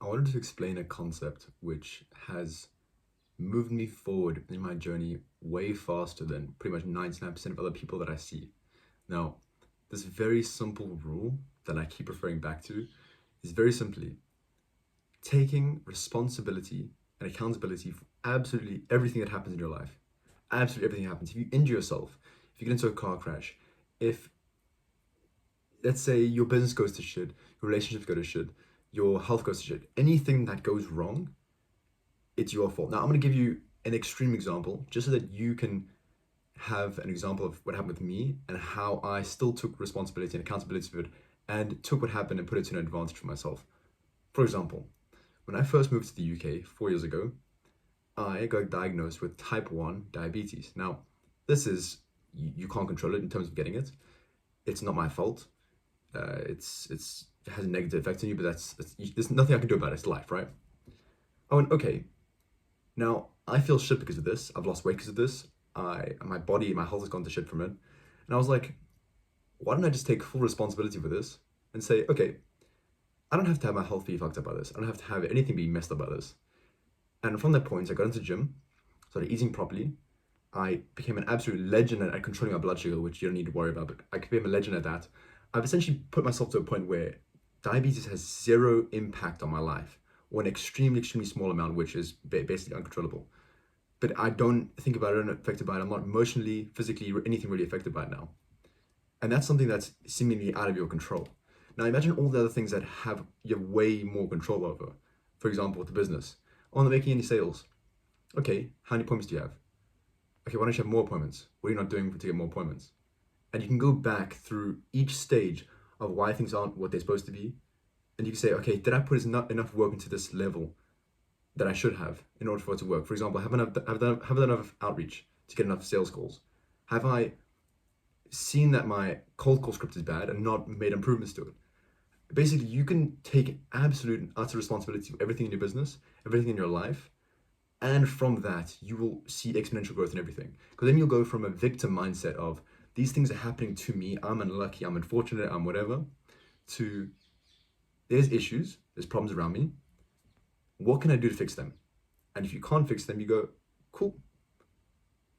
I wanted to explain a concept which has moved me forward in my journey way faster than pretty much 99% of other people that I see. Now, this very simple rule that I keep referring back to is very simply taking responsibility and accountability for absolutely everything that happens in your life. Absolutely everything happens. If you injure yourself, if you get into a car crash, if let's say your business goes to shit, your relationships go to shit, your health goes to shit, anything that goes wrong, it's your fault. Now, I'm going to give you an extreme example just so that you can have an example of what happened with me and how I still took responsibility and accountability for it and took what happened and put it to an advantage for myself. For example, when I first moved to the UK 4 years ago, I got diagnosed with type 1 diabetes. Now, this is, you can't control it in terms of getting it. It's not my fault. It has a negative effect on you, but there's nothing I can do about it. It's life, right? I went, okay, now I feel shit because of this. I've lost weight because of this. My body, my health has gone to shit from it. And I was like, why don't I just take full responsibility for this and say, okay, I don't have to have my health be fucked up by this. I don't have to have anything be messed up by this. And from that point, I got into the gym, started eating properly. I became an absolute legend at controlling my blood sugar, which you don't need to worry about, but I became a legend at that. I've essentially put myself to a point where diabetes has zero impact on my life, or an extremely, extremely small amount, which is basically uncontrollable. But I don't think about it, I'm not affected by it. I'm not emotionally, physically, anything really affected by it now. And that's something that's seemingly out of your control. Now imagine all the other things that you have way more control over. For example, with the business. Oh, I'm not making any sales. Okay, how many appointments do you have? Okay, why don't you have more appointments? What are you not doing to get more appointments? And you can go back through each stage of why things aren't what they're supposed to be. And you can say, okay, did I put enough work into this level that I should have in order for it to work? For example, have I done enough outreach to get enough sales calls? Have I seen that my cold call script is bad and not made improvements to it? Basically, you can take absolute and utter responsibility for everything in your business, everything in your life, and from that, you will see exponential growth in everything. Because then you'll go from a victim mindset of these things are happening to me, I'm unlucky, I'm unfortunate, I'm whatever, to there's issues, there's problems around me. What can I do to fix them? And if you can't fix them, you go, cool,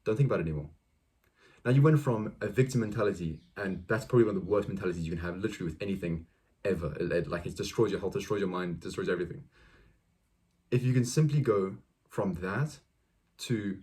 don't think about it anymore. Now you went from a victim mentality, and that's probably one of the worst mentalities you can have literally with anything ever. It destroys your health, destroys your mind, destroys everything. If you can simply go from that to